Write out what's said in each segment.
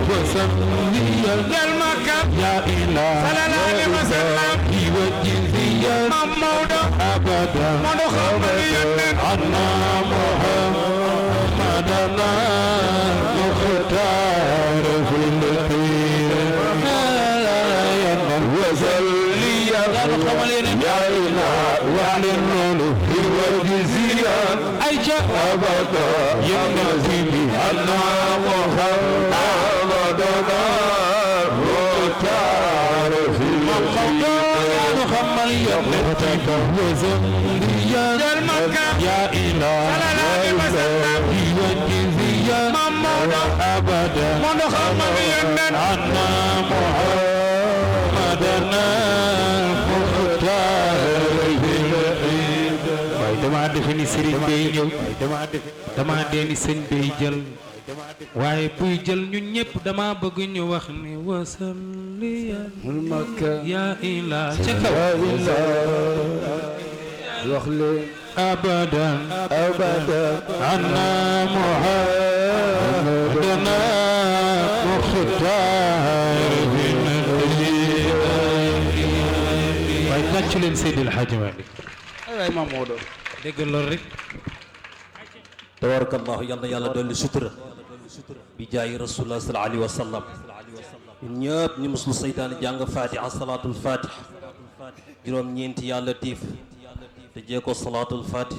وسليا يا إله وجزيا أبدا عنا محمدنا مختار في الخير وسليا يا إله وللنور وجزيا أبدا يا نزيل عنا محمدنا مختار في يا إله وجزيا أبدا عنا محمدنا waaye dama defe ni sëriñ bay ñëw dama dee ni sëñ bay jël waaye buy jël ñun ñëpp dama bëgg ñu wax ni wasalliyan ya ilah ca kaw wax leen abadan anna muhammadana muxtaar waaye tàccu leen Seydi El Hadji Malick ay maam moo doon dégg loolu rek tabarakallahu yal na yàlla dolli sutura bi jaayi rasulullah sallallahu alayhi wa sallam ñun ñëpp ñu muslu seytaane jàng fatiha salaatul fatih juróom-ñeenti yàlla tiif te jee ko salaatul fatih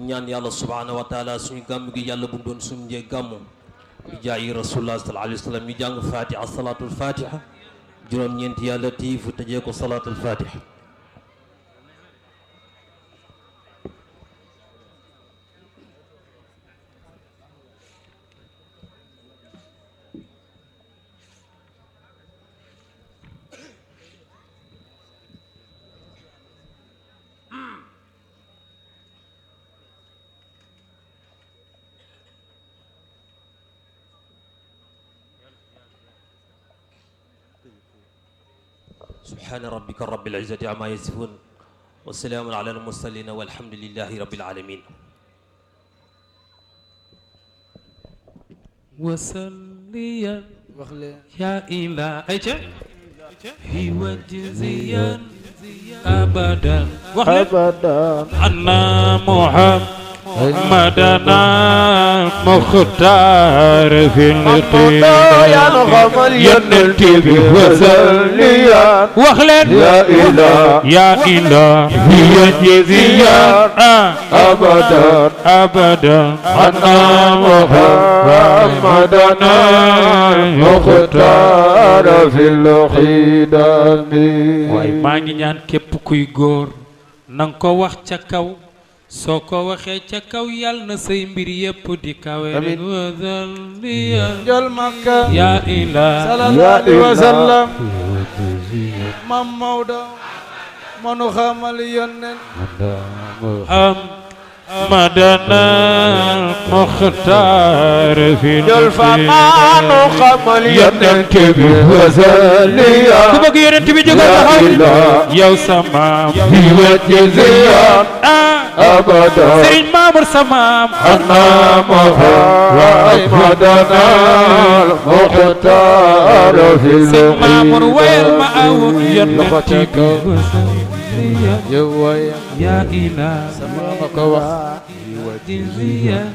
ñaan yàlla subhanahu wa taala suñu gàmm gi yàlla bu doon suñu njee gàmmu bi jaayi rasulullah sallallahu alayhi wa sallam ñu jàng fatiha salaatul fatiha juróom-ñeenti yàlla tiif te jee ko salaatul fatih سبحان ربك رب العزة عما يصفون والسلام على المرسلين والحمد لله رب العالمين وسليا يا إله وجزيا أبدا عنا محمدنا مختار في القيل ينتي وسليا وخلد يا إله وجزيا أبدا عنا محمدنا مختار في الخدم واي ماغي ñaan képp kuy góor nang ko wax ca kaw soo ko waxee ca kaw yàlla na say mbir yépp di kawe amiin jël Makka ya ilah sallallahu alayhi wa sallam Mam Maodo manu xamal yonnen مدنا مختار في الفمان خمل ينتبه وزليا كبك ينتبه جغل يا سمام في وجه زيان أبدا سرين مامر سمام أنا مدنا مختار في الفمان مامر ويل مأون ينتبه يا إله سمامك وجزيا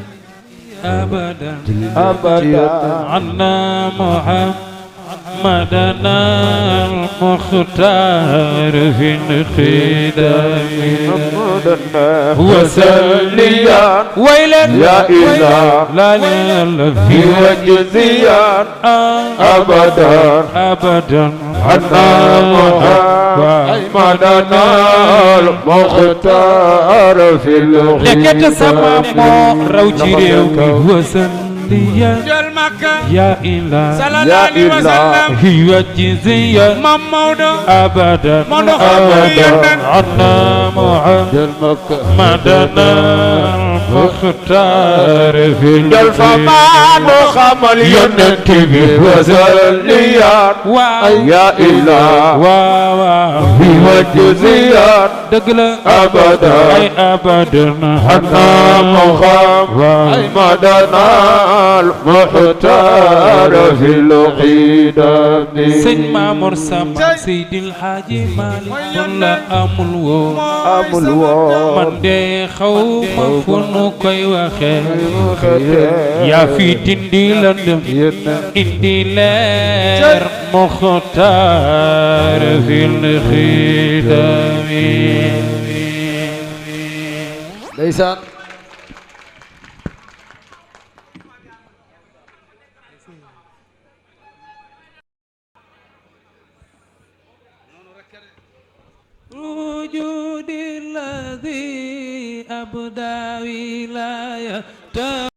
أبدا عنا محمدنا المختار في الخدم وسليا ويلا يا إله لا في وجزيا أبدا عنا محمدنا المختار في الخدم لكت سمامو روجيريو وسليا يا إله صلى الله عليه وسلم هي جزية ممودا أبدا عنا محمدنا مختار في جل فما نخمل ينتبه وزليات يا إله في وجزيات دقل أبدا أي أبدا حنا مخام أي مدنا المختار في القدم سيد مامور سام سيد الحاج مالك ولا أمul woo amul woon man de xawma fu nu koy waxe yaa fi dindi lëndëm indi leer Muxtaar fil xidami ndeysaan وجود الذي أبدى ولايته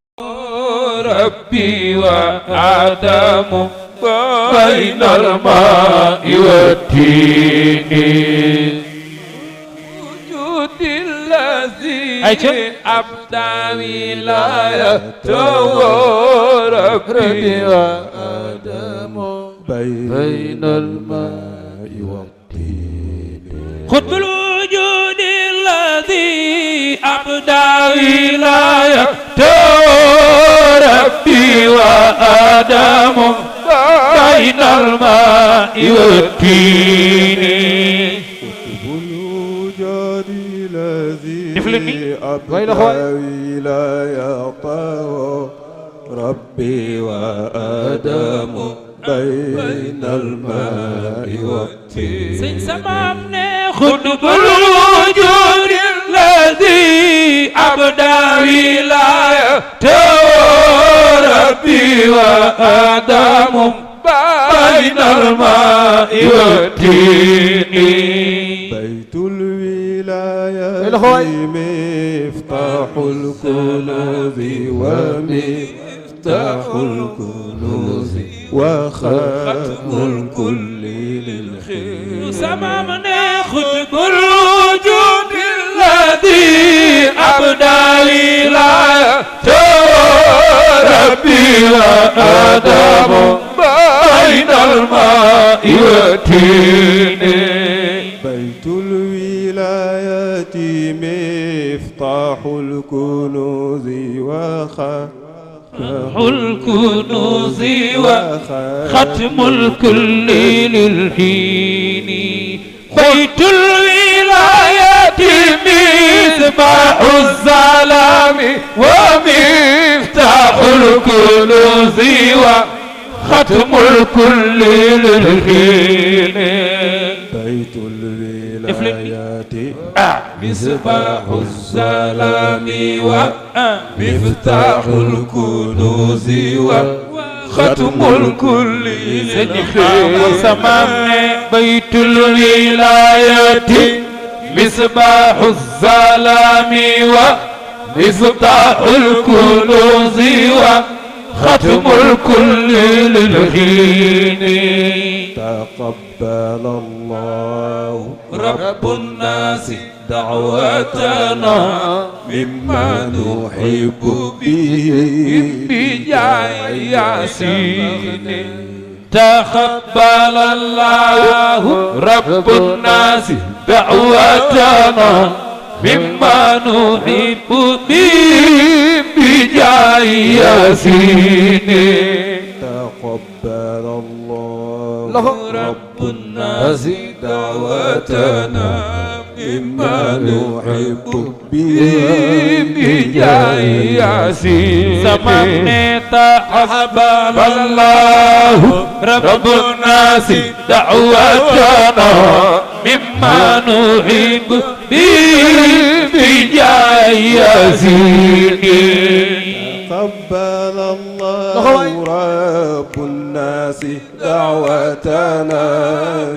ربي وآدم بين الماء والتين وجود الذي أبدى ولايته ربي وآدم بين الماء والتين قطب الوجود الذي أبدى ولايته ربي وآدم بين الماء والتين قطب الوجود الذي نفلني. أبدى ولايته ربي وآدم بين الماء والتين سين سمامنا قطب الوجود الذي أبدى ولايته ربي وآدم بين الماء والتين بيت الولاية مفتاح الكنوز ومفتاح الكنوز وختم الكل للخير سمامنا قطب الوجود الذي أبدى ولايته ربي وآدم بين الماء والتين بيت الولاية مفتاح الكنوز الكنوز وختم الكل للحين بيت الولاية مصباح الظلام ومفتاح الكنوز وختم الكل للحين بيت الولايات مصباح الظلام ومفتاح الكنوز وختم الكل للخير سمامنا بيت الولاية مصباح الظلام ومفتاح الكنوز وختم الكل للحين تقبل الله رب الناس دعوتنا مما نحب به بجاه ياسين تقبل الله رب الناس دعوتنا مما نحب به بجاه ياسين تقبل الله رب الناس دعوتنا مما نحب به بجاه ياسين سمعنا تقبل الله رب الناس دعوتنا مما نحب به بجاه ياسين تقبل الله رب الناس دعوتنا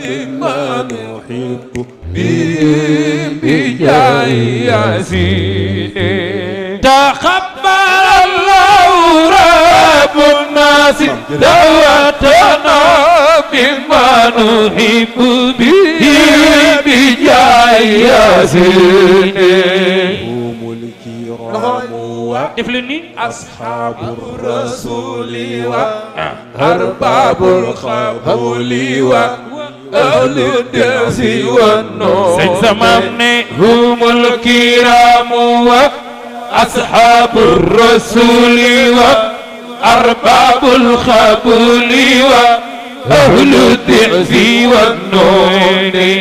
مما نحب به بجاه ياسين تقبل الله رب الناس دعوتنا مما نحب به بجاه ياسين هم الكرام def leen ni أصحاب الرسول وأرباب القبول وأهل الدرس والنور sëñ Samam ne humul kiraamu wa ashaabur rasuuli wa arbaabul qabuuli wa ahlud di'fi wan nuuri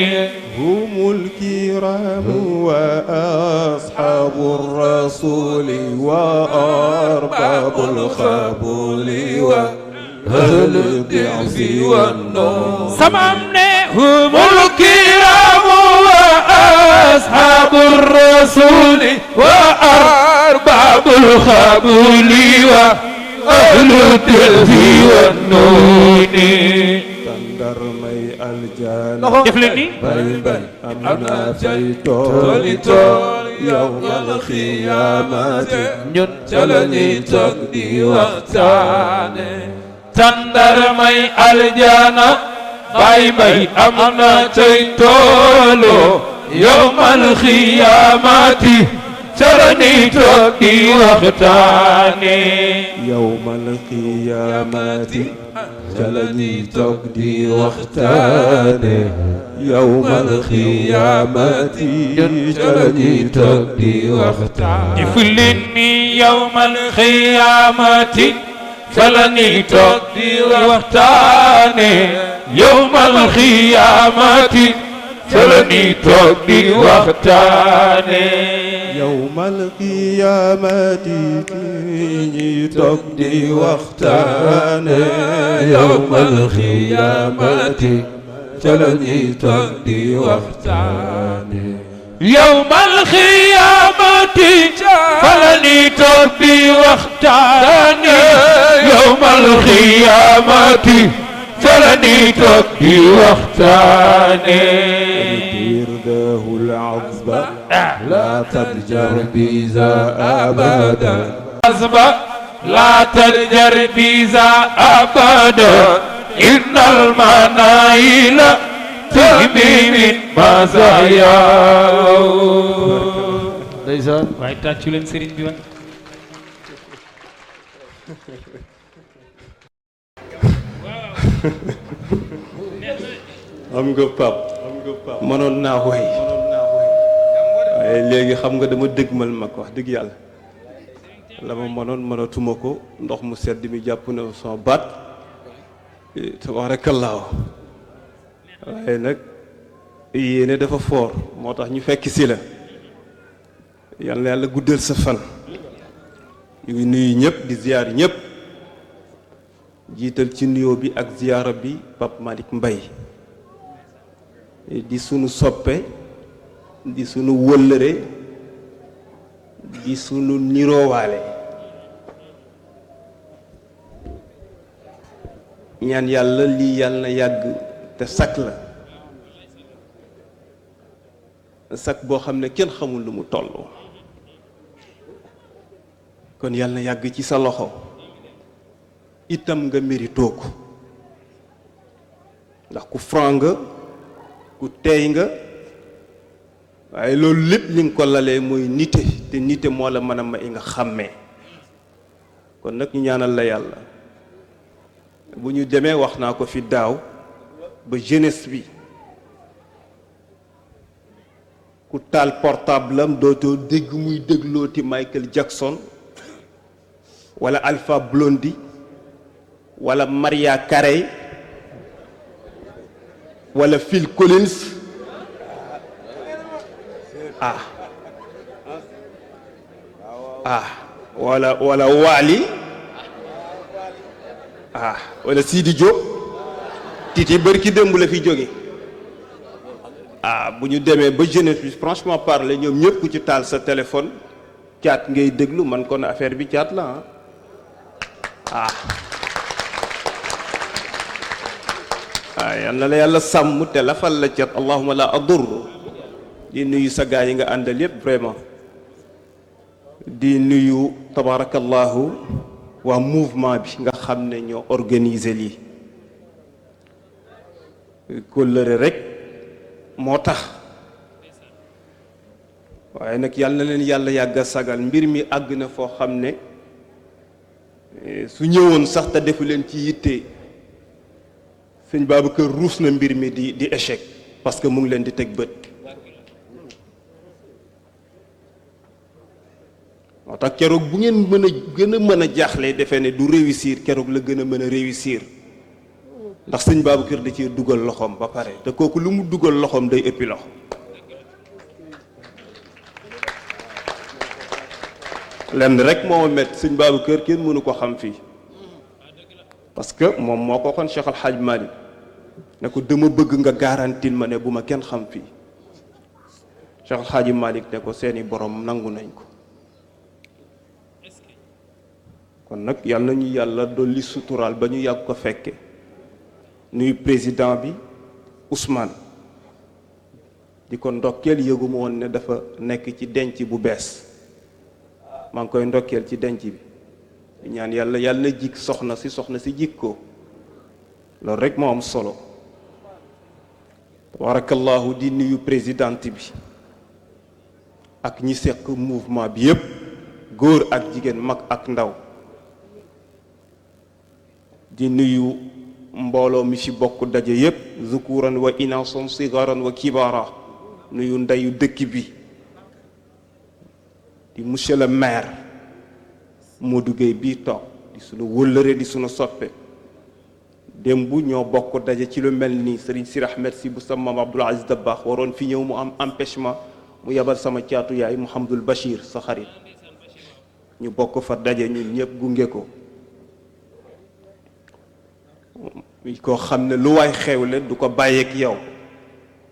هم الكرام وأصحاب الرسول وأرباب القبول وأهل الضعف والنور Samam ne humul kiraamu wa ashaabur rasuuli wa arbaabul qabuuli wa ahlud di'fi wan nuuri تندرمي الجنة def leen ni بل أمنا في تولي يوم القيامة جلني تقدي وقتاني tandarmay aljana bay bay am na tey toolo yawmal xiyaamati ca la ñuy toog di waxtaane يوم القيامة جلني تقدي وقتاني يوم القيامة جلني تقدي وقتاني def leen ni yawmal xiyaamati ca la ñuy toog di waxtaane yawmal xiyaamati ca la ñuy toog di waxtaane يوم القيامة كي تقدي وقتاني يوم القيامة جلني تقدي وقتاني yawmal xiyaamati fa la ñuy toog di waxtaane yawmal xiyaamati fa la ñuy toog di waxtaane يرده العظب لا تضجر بيزا أبدا azba la tarjar biza abada innal manayila tahmi min mazaya ndeysaan waaye tàccu leen sëriñ bi waay xam nga pap mënoon naa woy waaye léegi xam nga dama dëgmal mag wax dëgg yàlla la ma mënoon mënatuma ko ndox mu sedd mi jàpp na sama baat tabaarakallaahu waaye nag yéene dafa foor moo tax ñu fekk si la yal na yàlla guddal sa fan ñu ngi nuyu ñëpp di ziyaar ñëpp jiital ci nuyoo bi ak ziyaara bi Pape Malick Mbaye di sunu soppe di sunu wëllëre di sunu niroowaale ñaan yàlla lii yàlla na yàgg te sakk la sakk boo xam ne kenn xamul lu mu toll kon yàlla na yàgg ci sa loxo itam nga méritoo ko ndax ku franc nga ku teey nga waaye loolu lépp li nga ko lalee mooy nite te nite moo la mën a may nga xàmmee kon nag ñu ñaanal la yàlla bu ñu demee wax naa ko fi daaw ba jeunesse bi ku taal portable am dootoo dégg muy déglooti Michael Jackson wala Alpha Blondy wala Maria Carey wala Phil Collins wala Wally wala Sidi Diop Titi bërki démb la fi jóge bu ñu demee ba jeunesse bi franchement parler ñoom ñëpp ku ci taal sa téléphone caat ngay déglu man kon affaire bi caat la yal na la yàlla sàmm te lafal la cat allahuma la adur di nuyu sa gaa yi nga àndal yépp vraiment di nuyu tabarakallahu waa mouvement bi nga xam ne ñoo organiser lii kóllëre rek moo tax waaye nag yàlla na leen yàlla yàgg a sagal mbir mi àgg na foo xam ne su ñëwoon sax te defu leen ci yitte sëñ Babacar ruus na mbir mi di échec parce que mu ngi leen di teg bët. moo tax keroog bu ngeen mën a gën a mën a jaaxle defee ne du réussir keroog la gën a mën a réussir ndax sëñ Babacar da ci dugal loxoom ba pare te kooku lu mu dugal loxoom day ëppi loxo. lenn rek moo met sëñ Babacar kenn mënu ko xam fii parce que moom moo ko waxoon Cheikh Al Hadj Malick ne ko dama bëgg nga garantil ma ne bu ma kenn xam fii Cheikh Al Hadj Malick ne ko seeni borom nangu nañ ko. kon nag yàlla nañu yàlla dolli suturaal ba ñu yàgg ko fekke nuy président bi Ousmane di ko ndokkeel yëguma woon ne dafa nekk ci denc bu bees maa ngi koy ndokkeel ci denc bi di ñaan yàlla yàlla na jik soxna si jik ko loolu rek moo am solo tabarakallahu di nuyu présidente bi ak ñi seq mouvement bi yépp góor ak jigéen mag ak ndaw di nuyu mbooloo mi fi bokk daje yépp zukuran wa inason sigaran wa kibara nuyu ndeyu dëkk bi di monsieur le maire Modou Gueye bii toog di sunu wëllëre di sunu soppe démb ñoo bokk daje ci lu mel nii Serigne Sir Ahmed si bu sama maam Abdoul Aziz Dabakh waroon fi ñëw mu am empêchement mu yebal sama caatu yaay Mouhamadul Bachir sa xarit ñu bokk fa daje ñun ñëpp gunge ko koo xam ne lu waay xewle du ko bàyyeek yow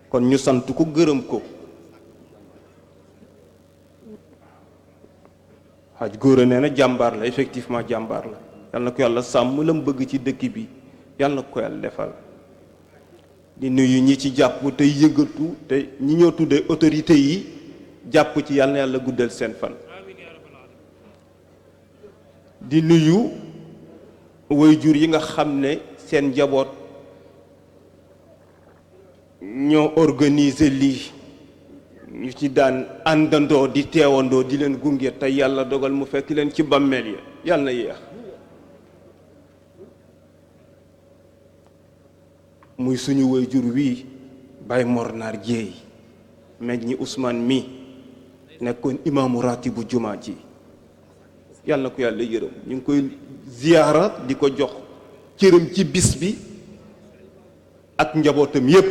kon ñu sant ko gërëm ko xaj góor nee na jàmbaar la effectivement jàmbaar la yal na ko yàlla sàmm la mu bëgg ci dëkk bi yal na ko yàlla defal di nuyu ñi ci jàpp te yëngatu te ñi ñoo tuddee autorité yi jàpp ci yal na yàlla guddal seen fan di nuyu waajur yi nga xam ne seen njaboot ñoo organiser lii ñu ci daan àndandoo di teewandoo di leen gunge te yàlla dogal mu fekk leen ci bàmmeel ya yàlla na yéex muy suñu waajur wii Baye Mornar Dieye meñ ñi Ousmane mi nekkoon imaamu ratibu jumaa ji yàlla na ko yàlla yërëm ñu ngi koy ziyaara di ko jox cëram ci bis bi ak njabootam yépp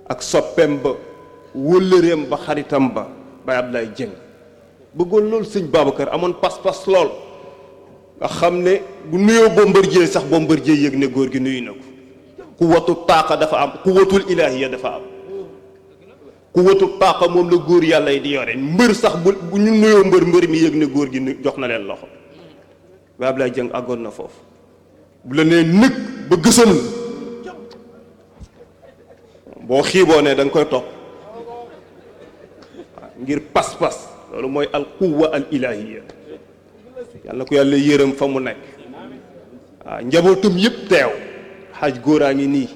ak soppeem ba wëllëreem ba xaritam ba Baye Abdoulaye Dieng bëggoon loolu sëñ Babacar amoon pas-pas lool nga xam ne bu nuyoo Bombardier sax Bombardier yëg ne góor gi nuyu na ko quwwatu taaqa dafa am quwwatul ilaahiya dafa am quwwatu taaqa moom la góor yàlla yi di yore mbër sax bu ñu nuyoo mbër mi yëg ne góor gi jox na leen loxo Baye Abdoulaye Dieng àggoon na foofu bu la nee nëg ba gësam boo xiiboo ne da nga koy topp ngir pas-pas loolu mooy al quwwa al ilahiya yàlla na ko yàlla yërëm fa mu nekk waaw njabootum yëpp teew xaaj góoraa ngi nii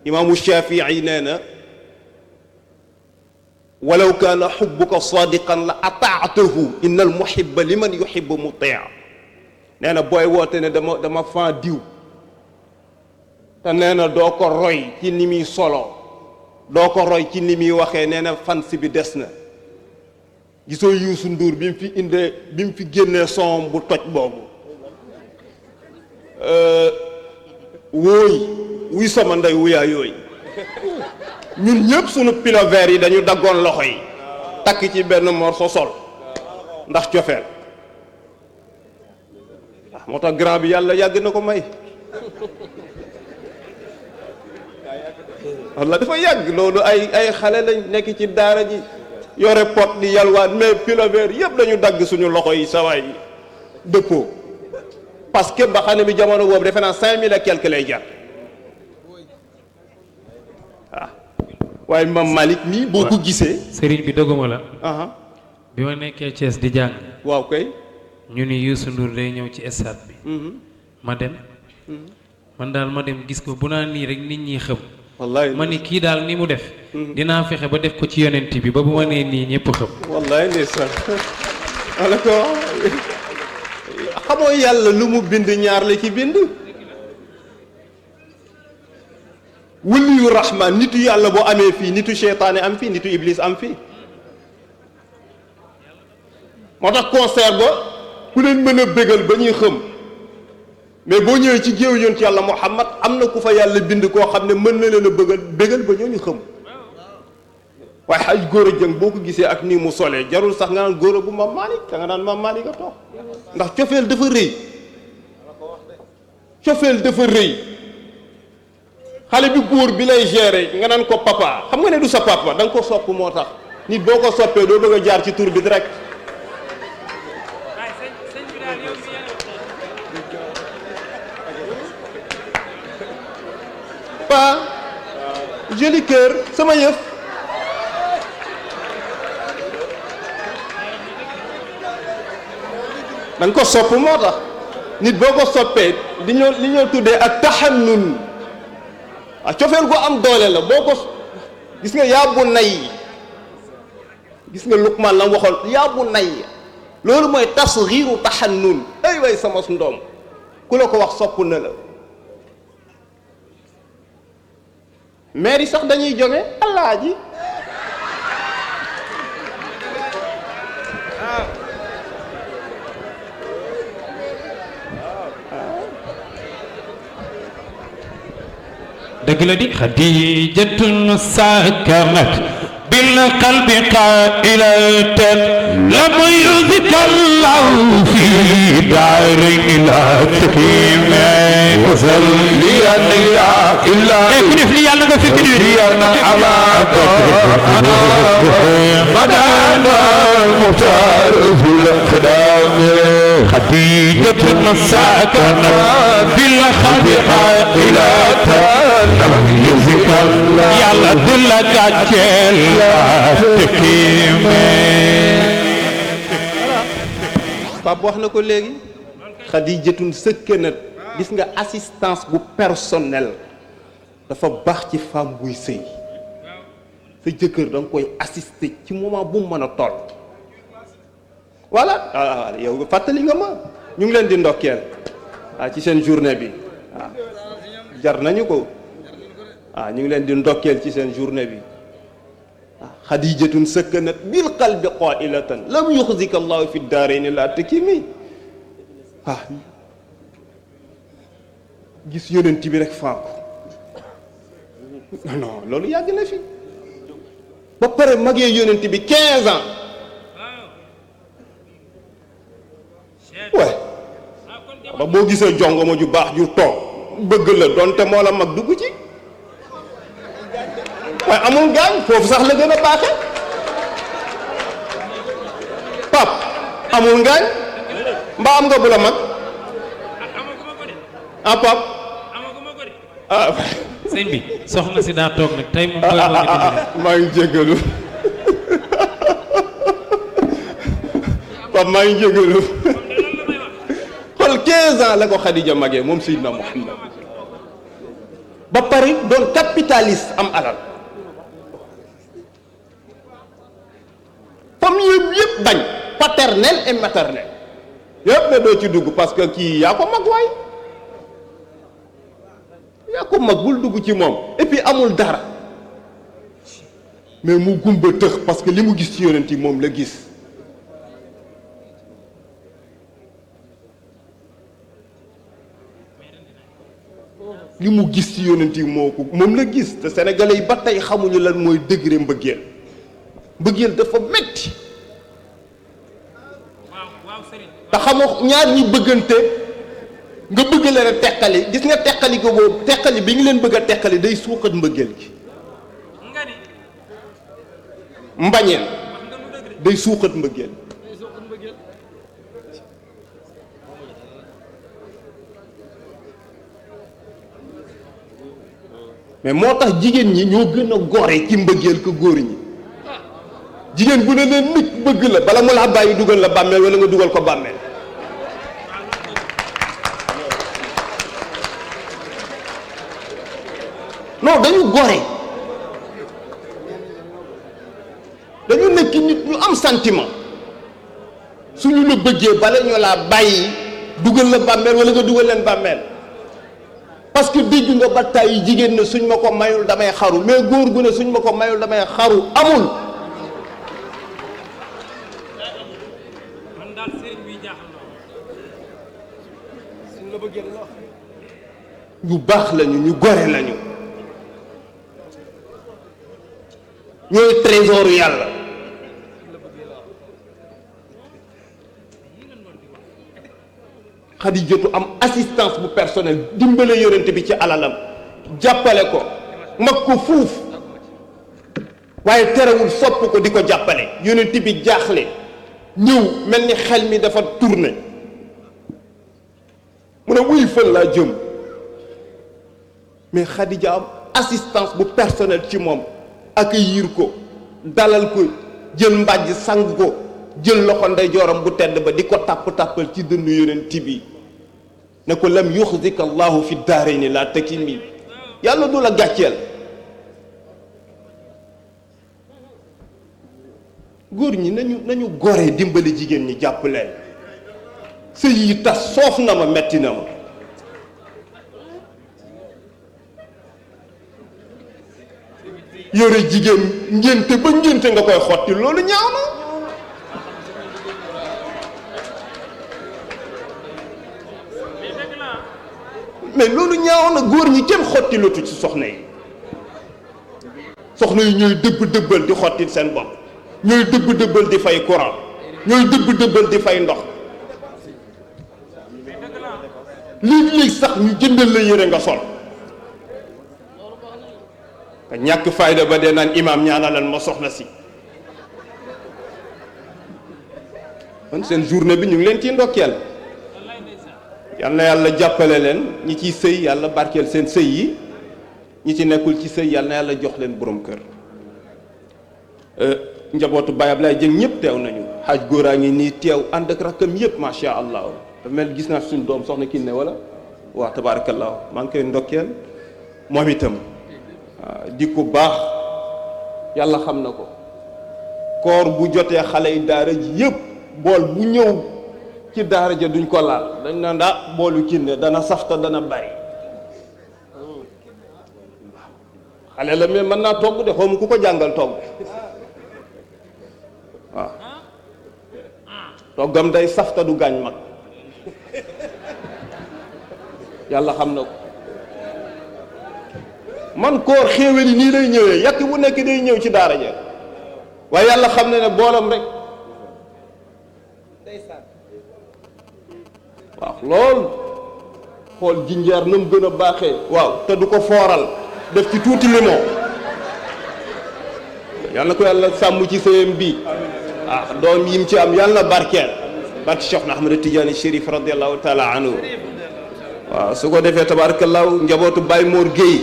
imaamu Shafii nee na walaw kaana xubbuka sadiqan la ataatahu inna al muhibba liman yuhibbu mutia nee na booy woote ne dama fan diw te nee na doo ko roy ci ni muy solo doo ko roy ci ni muy waxee nee na fans bi des na gisoo Youssou Ndour bi mu fi génnee son bu toj boobu wuy sama ndey wuyaa yooyu ñun ñëpp sunu pilover yi dañu daggoon loxo yi takk ci benn morceau sol ndax cofeel moo tax grand bi yàlla yàgg na ko may walla dafa yàgg loolu ay xale lañ nekk ci daara ji yore pot di yalwaan mais pilover yëpp dañu dagg suñu loxo yi sawaay yi dëppoo parce que ba xam ne bi jamono boobu defe naa 5000 et quelque lay jar waaw waaye Mam Malick mii boo ko gisee sëriñ bi doguma la bi ma nekkee Thiès di jàng waaw kay ñu ni Youssou Ndour day ñëw ci stade bi ma dem man daal ma dem gis ko bu naa nii rek nit ñi xëm wallaay ma ni kii daal ni mu def dinaa fexe ba def ko ci yonent bi ba bu ma nee nii ñëpp xam. wallaay ndeysaan wala ko xamoo yàlla lu mu bind ñaar la ci bind waliyu rahman nitu yàlla boo amee fii nitu seytaane am fii nitu iblis am fii moo tax concert ba ku leen mën a bégal ba ñuy xëm mais boo ñëwee ci géew yonent yàlla Muhammad am na ku fa yàlla bind koo xam ne mën na leen a bégal ba ñoo ñu xëm waaye xaj góor a jëng boo ko gisee ak nii mu solee jarul sax nga naan góor a bu Maam Malick da nga naan Maam Malick a toog ndax cofeel dafa rëy cofeel dafa rëy xale bi góor bi lay gérer nga naan ko papa xam nga ne du sa papa da nga ko sopp moo tax nit boo ko soppee doo bëgg a jaar ci tur bi direct pa joli cœur sama yëf da nga ko sopp moo tax nit boo ko soppee li ñoo tuddee ak taxannun a cofeel gu am doole la boo ko gis nga yaabu nay gis nga Luqmaan la waxoon yaabu nay loolu mooy tasgiiru taxannun ay way sama ndoom ku la ko wax sopp na la maire yi sax dañuy jóge alaaji dëgg la di xadijatun sakanat bil qalbi qailatan lam yuzika allahu fi daarin la tuqima wasalli ya illa ku def li yàlla nga fekk ni yàlla ala madana muhtar fil qadam xadijatun sakanat bil qalbi qailatan yàlla du la gàcceel Pape wax na ko léegi xadijatun sëkkanat gis nga assistance bu personnel dafa baax ci femme buy sëy sa jëkkër da nga koy assister ci moment bu mu mën a toll voilà yow fàttali nga ma ñu ngi leen di ndokkeel ci seen journée bi waaw jar nañu ko ñu ngi leen di ndokkeel ci seen journée bi xadijatun sëkkanat bil qalbi qailatan lam yuxzika allahu fi daarayni la takimi gis yonent bi rek faam non loolu yàgg na fi ba pare magee yonent bi 15 ans ba boo gisee jongoma ju baax ju toog bëgg la donte moo la mag dugg ci waaye amul gaañ foofu sax la gën a baaxe pap amul ngaañ mbaa am nga bu la mag pap sëñ bi soxna si daa toog nag tey moom maa ngi jégalu pap maa ngi jégalu xool 15 ans la ko Xadija magee moom Seydina Muhammad ba pare doon capitaliste am alal famille yëpp bañ paternel et maternel yëpp ne doo ci dugg parce que kii yaa ko mag waay yaa ko mag bul dugg ci moom et puis amul dara mais mu gumba tëx parce que li mu gis ci yonent yi moom la gis li mu gis ci yonent yi moom la gis te sénégalais yi ba tey xamuñu lan mooy degré mbëggeel mbëggeel dafa metti te xamoo ñaar ñi bëggante nga bëgg leen a teqali gis nga teqali ko boobu teqali bi ngi leen bëgg a teqali day suuxat mbëggeel gi mbañeel day suuxat mbëggeel mais moo tax jigéen ñi ñoo gën a gore ci mbëggeel ko góor ñi jigéen bu ne leen nit bëgg la bala mu la bàyyi dugal la bàmmeel wala nga dugal ko bàmmeel non dañu gore dañu nekk nit ñu am sentiment suñu la bëggee bala ñu laa bàyyi dugal la bàmmeel wala nga dugal leen bàmmeel parce que dégg nga ba tàyyi jigéen ne suñ ma ko mayul damay xaru mais góor gu ne suñ ma ko mayul damay xaru amul. man daal sëriñ bi jaaxal na ñu baax lañu ñu gore lañu ñooy trésor yàlla. Xadijatu am assistance bu personnel dimbale yonent bi ci alalam jàppale ko mag ko fuuf waaye terewul sopp ko di ko jàppale yonent bi jaaxle ñëw mel ni xel mi dafa tourné mu ne wuy fan laa jëm mais Xadija am assistance bu personnel ci moom accueillir ko dalal ko jël mbàjj sang ko jël loxo ndeyjooram bu tedd ba di ko tàpp-tàppal ci dëndu yonent bi ne ko lam yuxzika allahu fi daarayni laa takimi yàlla du la gàcceel. góor ñi nañu goree dimbali jigéen ñi jàpp leen sëy yi tas soof na ma metti na ma yore jigéen ngénte ba ngénte nga koy xotti loolu ñaaw na. mais loolu ñaaw na góor ñi kenn xotti lotu ci soxna yi ñooy dëbb-dëbbal di xotti seen bopp ñooy dëbb-dëbbal di fay courant ñooy dëbb-dëbbal di fay ndox léeg-léeg sax ñu jëndal la yére nga sol ka ñàkk fayda ba dee naan imaam ñaanalal ma soxna si man seen journée bi ñu ngi leen ciy ndokkeel yal na yàlla jàppale leen ñi ciy sëy yàlla barkeel seen sëy yi ñi ci nekkul ci sëy yal na yàlla jox leen borom kër njabootu Baye Ablaye Dieng ñëpp teew nañu xaaj góoraa ngi nii teew ànd ak rakkam yëpp macha allah dafa mel gis naa suñu doom soxna Kiné wala waaw tabarakallah maa ngi koy ndokkeel moom itam di ko baax yàlla xam na ko koor bu jotee xale yi daara ji yëpp bool bu ñëw ci daara ja duñ ko laal dañ naan daa boolu Kiné dana safta dana bari xale la mais mën naa togg de xaw ma ku ko jàngal togg waaw toggam day safta du gaañ mag yàlla xam na ko man koor xéewal yi nii lay ñëwee yàq bu nekk day ñëw ci daara ja waaye yàlla xam na ne boolam rek waaw lool xool jinjeer na mu gën a baaxee waaw te du ko fooral def ci tuuti limon yàlla ko yàlla sàmm ci sëyam bi doom yim ci am yàlla na barkeel barke Cheikh na Ahmad Tidiane Chérif radiallahu taala anhu waaw su ko defee tabarakallahu njabootu Baye Mor Gueye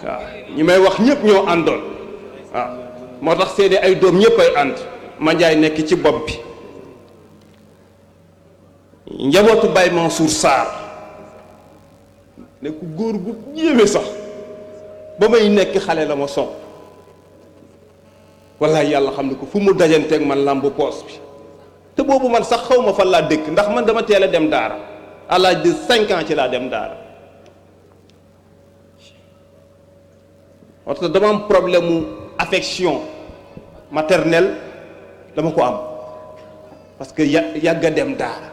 waaw ñi may wax ñëpp ñoo àndoon waaw moo tax seede ay doom ñëpp ay ànd ma njaay nekk ci bopp bi njabootu Baye Mansour Sarr nekk góor gu yéeme sax ba may nekk xale la ma sopp wallaay yàlla xam ne ko fu mu dajanteeg man làmb poos bi te boobu man sax xaw ma fan laa dëkk ndax man dama teel a dem daara à l'âge de 5 ans ci laa dem daara parce que dama am problème mu affection maternelle dama ko am parce que yàgg a dem daara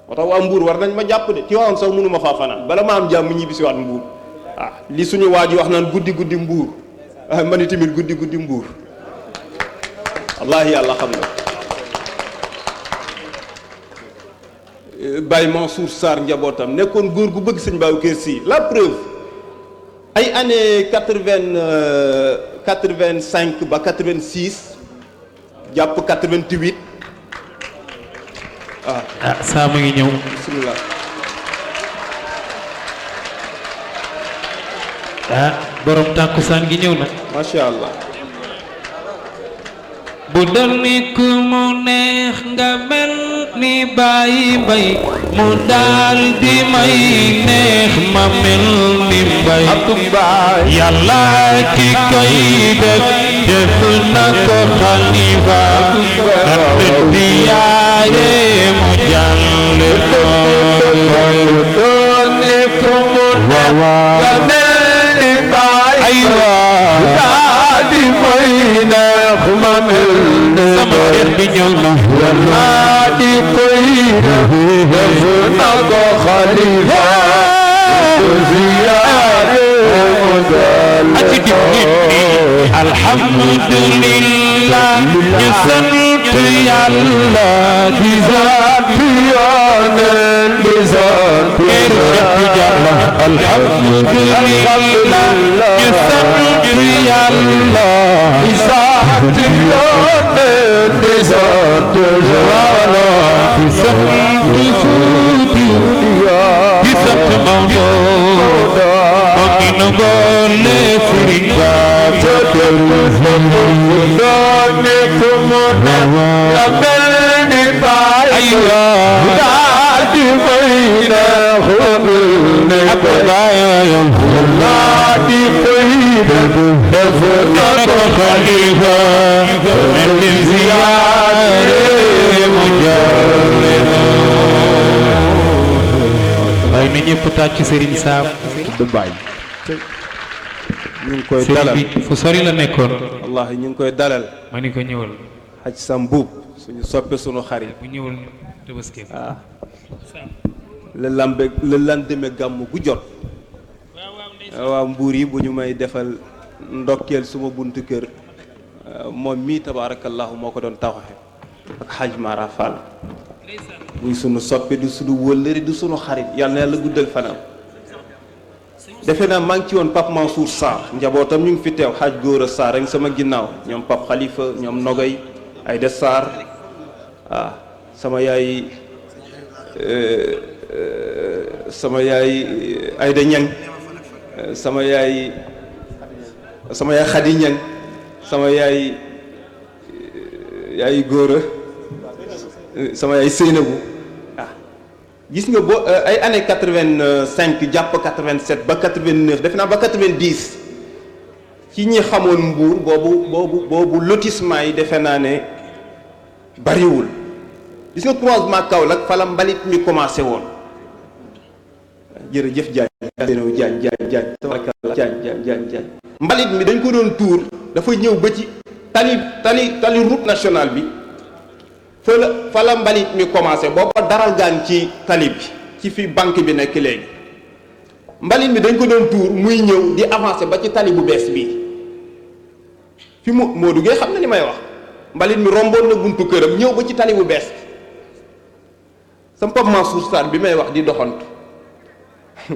moo tax waa Mbuur war nañ ma jàpp de ci waxoon sax mënuma faa fanaan bala ma am jàmm ñibbi si waat Mbuur li suñu waa ji wax naan guddi guddi Mbuur man itamit guddi guddi Mbuur wallaahi yàlla xam na Baye Mansour Sarr njabootam nekkoon góor gu bëgg sëñ Babacar Sy la preuve ay année 85 ba 86 jàpp 88 saa ma ngi ñëw bismillah borom tàkkusaan gi ñëw na macha allah bu dal ni ku mu neex nga mel ni bàyyi mbay mu daal di may neex ma mel ni mbay yàlla ki koy def def na ko xalifa ndax di yaaye mu jàlle doone ko mu nga mel ni bàyyi aywa daal di may neex ma mel ni sama xel bi ñëw na yàlla di koy def na ko xalifa alhamdulillah ñu sant yàlla di sant yonent di sant yàlla alhamdulillah ñu sant yàlla di sant yonent di sant yàlla di sant di sant Maodo nangole Serigne Ba doone ko mo na la mel ni baay aywa daal di may na xool ne baay la di koy def na ko xalifa mel ni ziyaare mu jaare ay na ñëpp tàcc Serigne Sam du baay ñu ngi koy dalal fu sori la nekkoon wallahi ñu ngi koy dalal ma ni ko ñëwal xaj sam buub suñu soppe suñu xarit bu ñëwul Tabaski le lendemain gàmm gu jot waaw mbuur yi bu ñu may defal ndokkeel suma buntu kër moom mii tabaarakallahu moo ko doon taxaxe ak xaj Mara Fall muy sunu soppe du sunu wëllëri du sunu xarit yàlla na yàlla guddal fanam defe naa maa ngi ci woon Pape Mansour Sarr njabootam ñu ngi fi teew xaaj Góora Sarr rek sama ginnaaw ñoom Pape Khalifa ñoom Nogay Aïda Sarr waaw sama yaay Aïda Ñang sama yaay Khady Ñang sama yaay Góora sama yaay Seynabou gis nga boo ay année 85 jàpp 87 ba 89 defe naa ba 90 ci ñi xamoon Mbuur boobu lotissement yi defe naa ne bariwul gis nga croisement Kaolack fa la mbalit mi commencé woon jërëjëf Diagne mbalit mi dañ ko doon tuur dafa ñëw ba ci tali route nationale bi fa la mbalit mi commencé booba daral gaan ci tali bi ci fi banque bi nekk léegi mbalit mi dañ ko doon tuur muy ñëw di avancer ba ci tali bu bees bii fi moo duggee xam na li may wax mbalit mi romboon na buntu këram ñëw ba ci tali bu bees sama Pape Mansour Sarr bi may wax di doxantu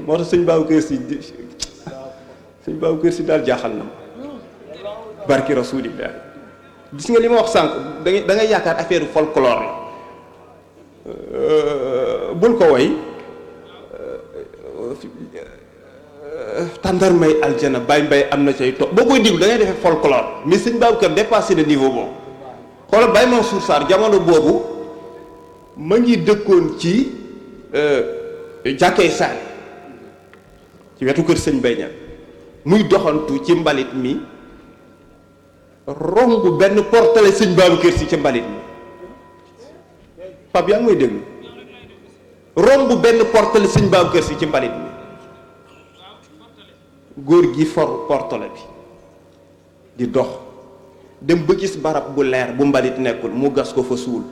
moo tax sëñ Babacar Si daal jaaxal na ma barki Rasulillah gis nga li ma wax sànq da ngay yaakaar affaire folklore la bul ko woy tàndarmay aljana bay mbay am na cay toog boo koy diglu da ngay defee folklore mais sëñ Babacar dépassé na niveau boobu xoolal Baye Mansour Sarr jamono boobu ma ngi dëkkoon ci jàkkee saay ci wetu kër sëñ Bay Ñaan muy doxantu ci mbalit mi romb benn portale sëñ Babacar Si ci mbalit mi Pape yaa ngi may déglu romb benn portale sëñ Babacar Si ci mbalit mi góor gi for portale bi di dox dem ba gis barab bu leer bu mbalit nekkul mu gas ko fa suul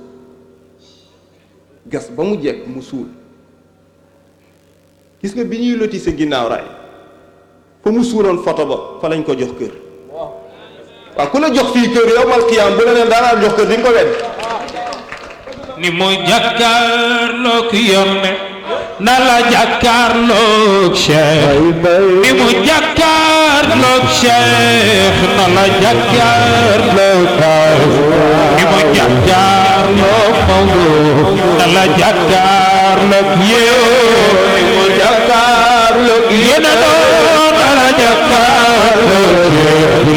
gas ba mu jekk mu suul gis nga bi ñuy loti sa ginnaaw raay fa mu suuloon photo ba fa lañ ko jox kër waaw ku la jox fii kër yow mal qiyaam bu la neen daanaa jox kër di nga ko wedd ni mu jàkkaarloog yonne na la jàkkaarloog Cheikh ni mu jàkkaarloog Cheikh na la jàkkaarloog ni mu jàkkaarloog Maodo na la jàkkaarloog yow ni mu jàkkaarloog yéen a doon na la jàkkaarloog Cheikh ni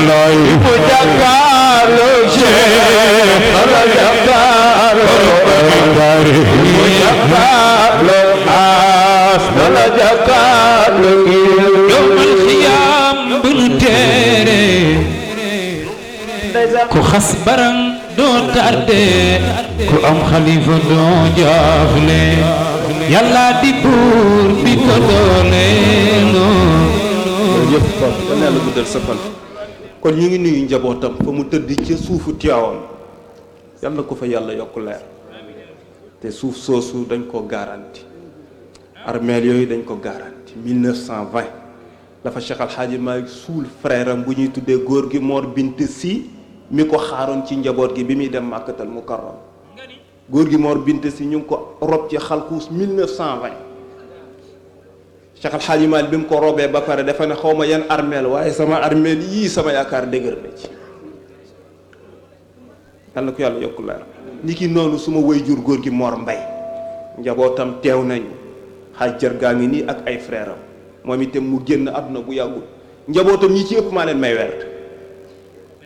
mu jàkkaarloog Cheikh na la jàkkaarloog ku xas barang doo tardé ku am xalifa doo jaafle yàlla di buur bi ko dooleelu yëpp kon ba ne la guddal sa fan kon ñu ngi nuyu njabootam fa mu tëdd ca suufu Tiwaawan yàlla ko fa yàlla yokk leer te suuf soosu dañ ko garanti armeel yooyu dañ ko garanti 1920 dafa Cheikh Al Hadji Malick suul frère am bu ñuy tuddee góor gi Mor Bint Si mi ko xaaroon ci njaboot gi bi muy dem Màkkatal Mukarram góor gi Mor Bint Si ñu ngi ko rob ci xalkuus 1920 Cheikh Al Hadji Malick bi mu ko robee ba pare dafa ne xaw ma yan armeel waaye sama armeel yii sama yaakaar dëgër na ci yàlla ko yàlla yokku leer ni ki noonu suma waajur góor gi Mor Mbay njabootam teew nañu xaaj jër gaa ngi nii ak ay frère am moom itam mu génn àdduna bu yàggul njabootam ñi ci ëpp maa leen may wert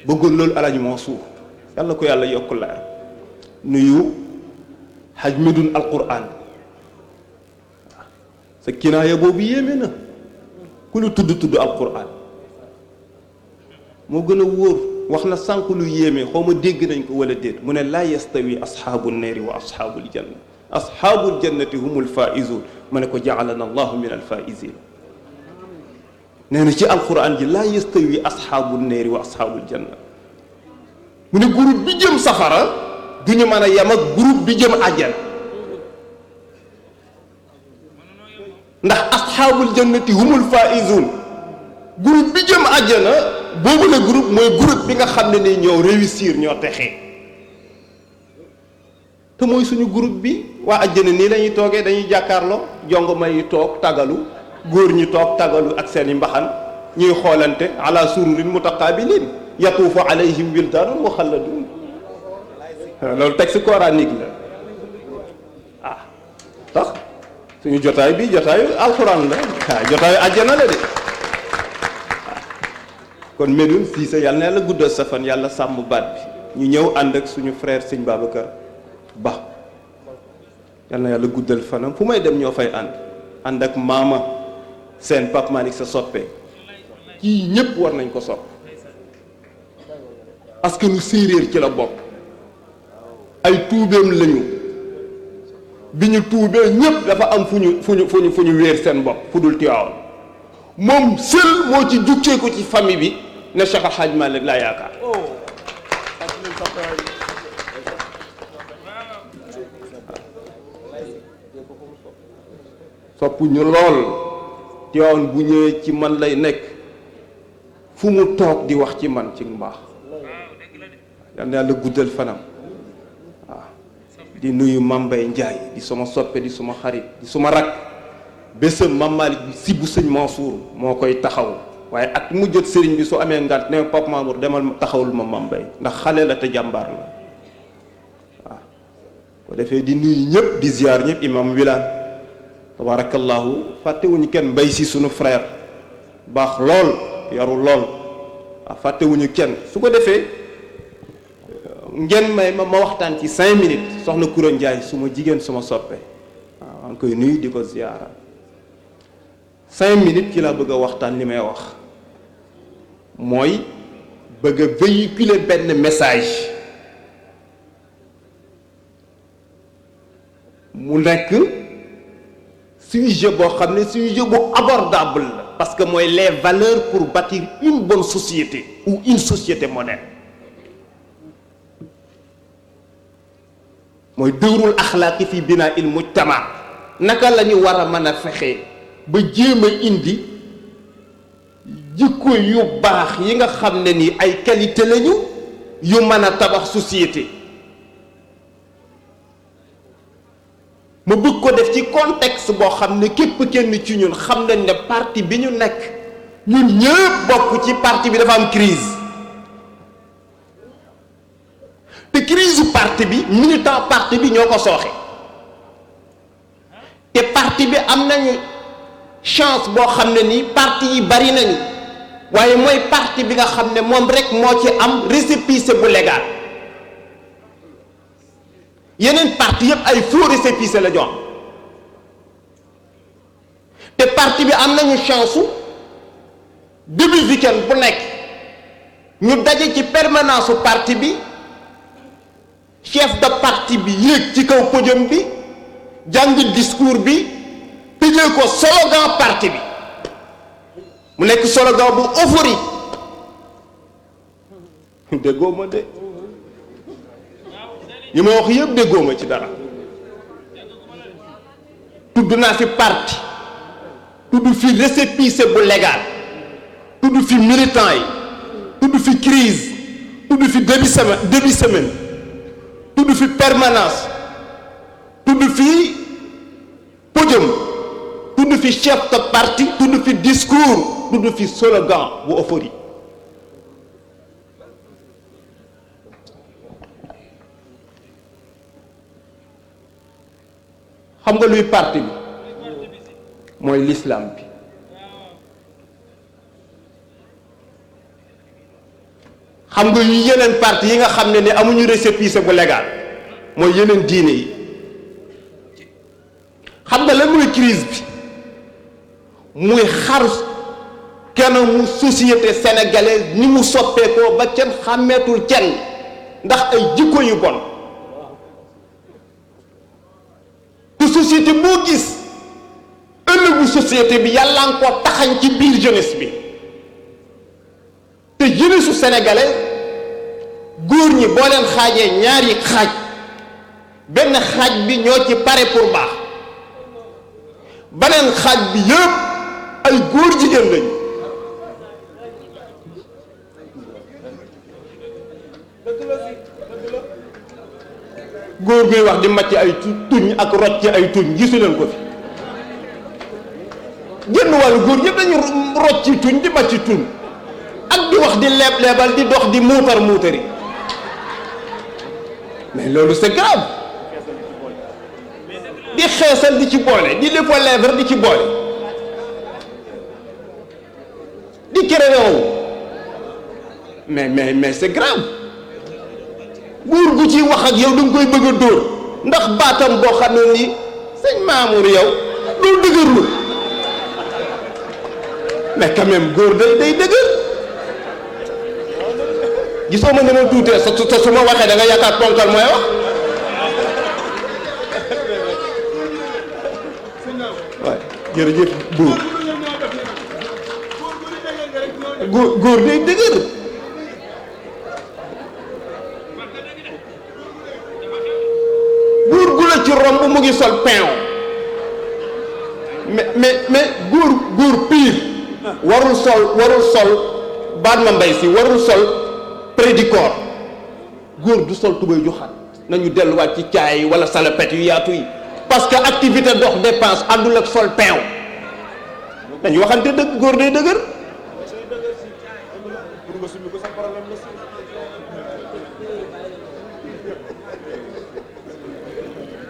bëggoon loolu alaji moo suuf yàlla ko yàlla yokku leer nuyu xaj medun alquran sa kinaaya boobu yéeme na ku lu tudd alquran moo gën a wóor wax na sànq lu yéeme xaw ma dégg nañ ko wala déet mu ne laa yastawi asxaabu nneeri wa asxaabul janna asxaabul jannati humul faizun ma ne ko jaalana allahu min alfaizin nee na ci alquran ji laa yastawi asxaabu nneeri wa asxaabul janna mu ne groupe bi jëm safara du ñu mën a yem ak groupe bi jëm àjjana ndax asxaabul jannati humul faizun groupe bi jëm àjjana boobu la groupe mooy groupe bi nga xam ne ni ñoo réussir ñoo texee te mooy suñu groupe bi waa àjjana nii lañuy toogee dañuy jàkkaarloo jongo may toog tagalu góor ñi toog tagalu ak seeni mbaxan ñuy xoolante ala sururin mutaqabilin yatuufu alayhim wildaanun muxalladun loolu texte coranique la ah tax suñu jotaay bi jotaayu alxuraan la waaw jotaayu àjjana la de kon Medoune Cissé yàlla na yàlla guddal sa fan yàlla sàmm baat bi ñu ñëw ànd ak suñu frère sëñ Babacar Ba yàlla na yàlla guddal fanam fu may dem ñoo fay ànd ak maama seen Pape Malick sa soppe kii ñépp war nañ ko sopp parce que nu séeréer ci la bokk ay tuubeem lañu bi ñu tuubee ñépp dafa am fu ñu wéer seen bopp fu dul Tiwaawan moom seul moo ci jukkee ko ci famille bi ne Cheikh Al Hadji Malick laa yaakaar sopp ñu lool Tiwaawan bu ñëwee ci man lay nekk fu mu toog di wax ci man ci mbaax yal na yàlla guddal fanam waaw di nuyu Mambay Njaay di sama soppe di suma xarit di suma rak bésam Mam Malick bi si bu sëñ Mansour moo koy taxaw waaye at mu jot sëriñ bi su amee ngant ne Pape Mamour demal taxawul ma Mambay ndax xale la te jàmbaar la waaw ko defee di nuyu ñëpp di ziar ñëpp imam Wilane tabarakallahu fàttewuñu kenn mbay si sunu frère baax lool yaru lool waaw fàttewuñu kenn su ko defee ngeen may ma waxtaan ci 5 minutes soxna Koura Ndiaye suma jigéen suma soppe waaw maa ngi koy nuyu di ko ziara 5 minutes ci laa bëgg a waxtaan li may wax mooy bëgg a véhiculer benn message mu nekk sujet boo xam ne sujet bu abordable la parce que mooy les valeurs pour bâtir une bonne société ou une société moderne mooy dëwrul axlaaqi fi binaa il mujtama naka la ñu war a mën a fexe ba jéem a indi jikko yu baax yi nga xam ne ni ay qualité lañu yu mën a tabax société ma bëgg ko def ci contexte boo xam ne képp kenn ci ñun xam nañ ne parti bi ñu nekk ñun ñëpp bokk ci parti bi dafa am crise te crise parti bi militant parti bi ñoo ko sooxe te parti bi am nañu chance boo xam ne nii parti yi bari nañu waaye mooy parti bi nga xam ne moom rek moo ci am récépissé bu légal yeneen parti yëpp ay faux récépissé la ñu am te parti bi am nañu chance su début week-end bu nekk ñu daje ci permanence su parti bi chef de parti bi yéeg ci kaw podium bi jàng discours bi tëjee ko slogan parti bi mu nekk slogan bu euphorie déggoo ma de yi ma wax yëpp déggoo ma ci dara tudd naa fi parti tudd fi récépissé bu légal tudd fi militant yi tudd fi crise tudd fi début semaine tudd fi permanence tudd fi podium tudd fi chef de parti tudd fi discours tudd fi slogan bu euphorie xam nga luy parti bi mooy l'islam bi xam nga yu yeneen parti yi nga xam ne amuñu récépissé bu légal mooy yeneen diine yi xam nga lan mooy crise bi muy xar kanamu société sénégalaise ni mu soppeekoo ba kenn xàmmeetul kenn ndax ay jikko yu bon te société boo gis ëllëgu société bi yàlla nga ko taxañ ci biir jeunesse bi te jeunesse su sénégalais góor ñi boo leen xaajee ñaari xaaj benn xaaj bi ñoo ci pare pour baax beneen xaaj bi yëpp ay góor jigéen lañu góor guy wax di màcc ay tuñ ak rocc ay tuñ gisu leen ko fi génn wàllu góor yëpp dañu rocc ci tuñ di màcc tuñ ak di wax di leeb-leebal di dox di muutari mais loolu c'est grave di xeesal di ci boole di lépp lèvre di ci boole di créé mais c'est grave góor gu ci wax ak yow da nga koy bëgg a dóor ndax baatam boo xam ne nii sëñ Mamour yow loolu dëgërlu mais quand même góor day dëgër gisoo ma ne ma tuutee sa su ma waxee da nga yaakaar ponkal mooy wax waaye jërëjëf góor day dëgër góor gu la ci romb mu ngi sol pain mais góor pire warul sol baat ma mbay si warul sol prédicor góor du sol tubéy ju xat nañu delluwaat ci caay wala salopette yu yaatu yi parce que activité dox dépense àndul ak sol pain dañu waxante dëgg góor day dëgër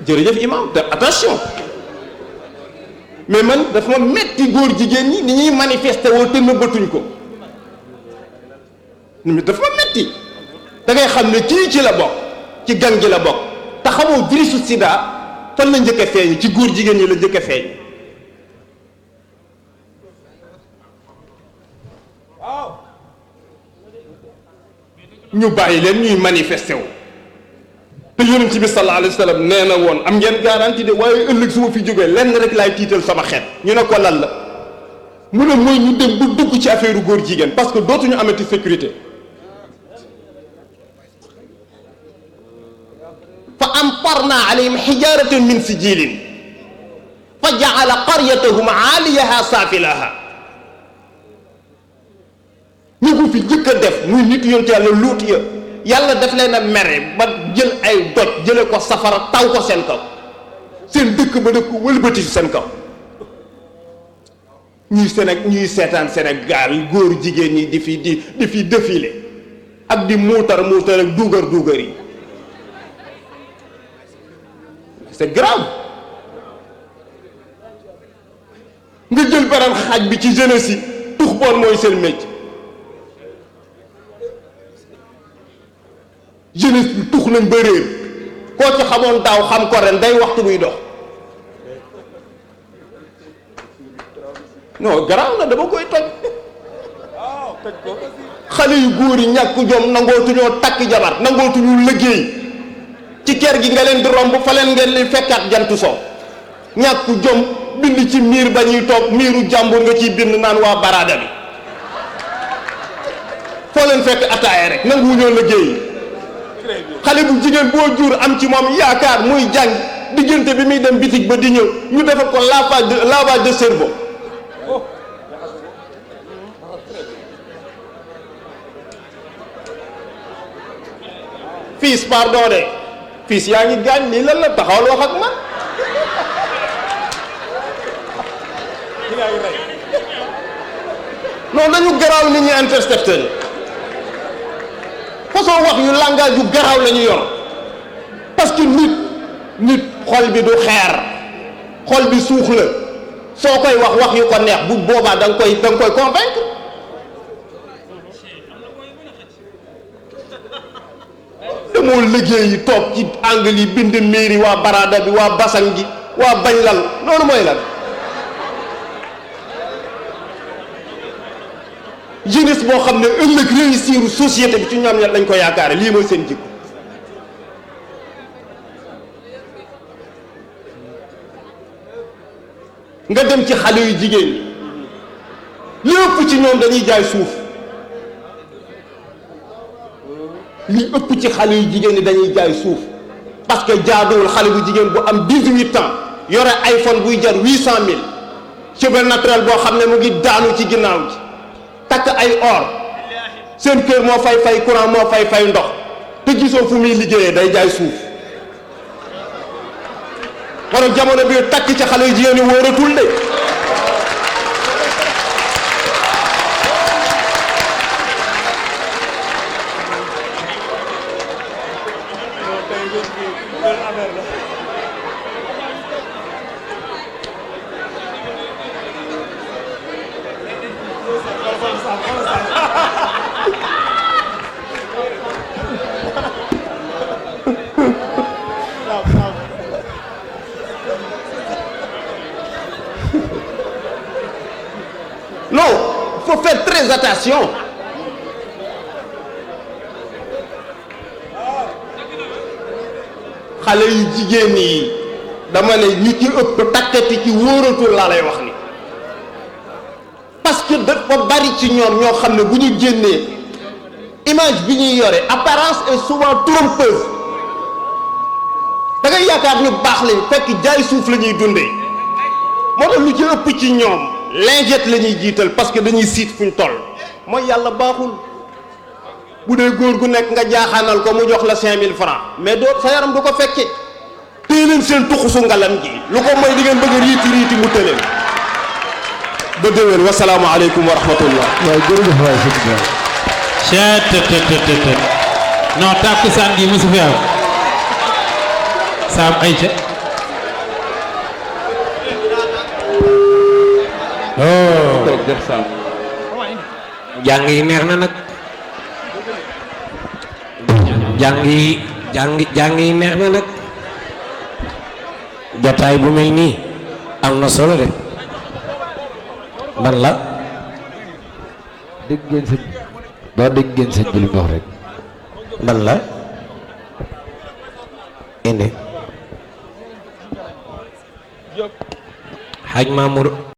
jërëjëf imam te attention mais man dafa ma metti góor jigéen ñi ni ñuy manifester woo te nëbbatuñ ko dafa ma metti da ngay xam ne kii ci la bokk ci gang gi la bokk te xamoo virusu sida fan la njëkk a feeñ ci góor jigéen ñi la njëkk a feeñ ñu bàyyi leen ñuy manifester wu te yonent bi sallallahu alayhi wa sallam nee na woon am ngeen garantie de waaye ëllëg su ma fi jógee lenn rek laay tiital sama xeet ñu ne ko lan la mu ne mooy ñu dem bu dugg ci affaire góor jigéen parce que dootuñu amati sécurité fa amtarna alayhim hijaratan min sijilin fa jaala qaryatahum aaliyaha saafilaha ñu ko fi jëkk a def muy nit yonent yàlla luut ya yàlla daf leen a mere ba jël ay doj jële ko safara taw ko seen kaw seen dëkk ba dëkk wëlbati seen kaw ñuy seetaan Sénégal góor jigéen ñi di fi défilé ak di muutar ak duugar yi c'est grave nga jël beneen xaaj bi ci jeunesse yi tux boon mooy seen métier jeunesse bi tux nañ ba réer koo ci xamoon daaw xam ko ren day waxtu buy dox non garaaw na dama koy toj xale yu góor yi ñàkk jom nangootuñoo takk jabar nangootuñu liggéey ci kër gi nga leen di romb fa leen ngeen li fekkaat jant so ñàkk jom bind ci miir ba ñuy toog miiru jàmbur nga ciy bind naan waa baraada bi foo leen fekk ataaya rek nanguwuñoo liggéey xale bu jigéen boo jur am ci moom yaakaar muy jàng diggante bi muy dem bitig ba di ñëw ñu defal ko lavage de cerveau fils pardon de fils yaa ngi gaañ lii lan la taxawal wax ak man non dañu garaaw nit ñi intercepteur façon wax yu langage yu garaaw la ñu yor parce que nit xol bi du xeer xol bi suux la soo koy wax yu ko neex bu boobaa da nga koy convaincre demoo liggéey yi toog ci angle yi bind mairie waa barada bi waa basan gi waa bañ lal loolu mooy lan jeunesse boo xam ne ëllëg réussir société bi ci ñoom ñet lañ ko yaakaare lii mooy seen jikko nga dem ci xale yu jigéen ñi li ëpp ci ñoom dañuy jaay suuf li ëpp ci xale yu jigéen ñi dañuy jaay suuf parce que jaaduwul xale bu jigéen bu am 18 ans yore iPhone buy jar 800000 cheveux naturel boo xam ne mu ngi daanu ci ginnaaw ji takk ay or seen kër moo fay courant moo fay ndox te gisoo fu muy liggéeyee day jaay suuf wala jamono bi takk ci xale yu jigéen ñi wóoratul de non, il faut faire très attention. xale yu jigéen yi dama ne ñi ci ëpp takkati ci wóoratul laa lay wax ni parce que dafa bari ci ñoom ñoo xam ne bu ñu génnee image bi ñuy yore apparence est souvent trompeuse da ngay yaakaar ñu baax lañ fekk jaay suuf la ñuy dundee moo tax lu ci ëpp ci ñoom lingette la ñuy jiital parce que dañuy siit fuñ toll mooy yàlla baaxul bu dee góor gu nekk nga jaaxaanal ko mu jox la 5000 francs mais doo sa yaram du ko fekke téye leen seen tuxusu ngalam gi lu ko mooy di ngeen bëgg a riiti mu tëleen ba déwén wasalaamu aleykum wa rahmatullah waaw jërëjëf waay sëñ bi cettt non tàkkusaan gi mosu fi am saam ay ca jàng yi neex na nag jàng yi neex na nag jotaay bu mel nii am na solo de ban la dégg ngeen sëñ ba dégg ngeen sëñ bi li mu wax rek ban la indi xaaj Mamour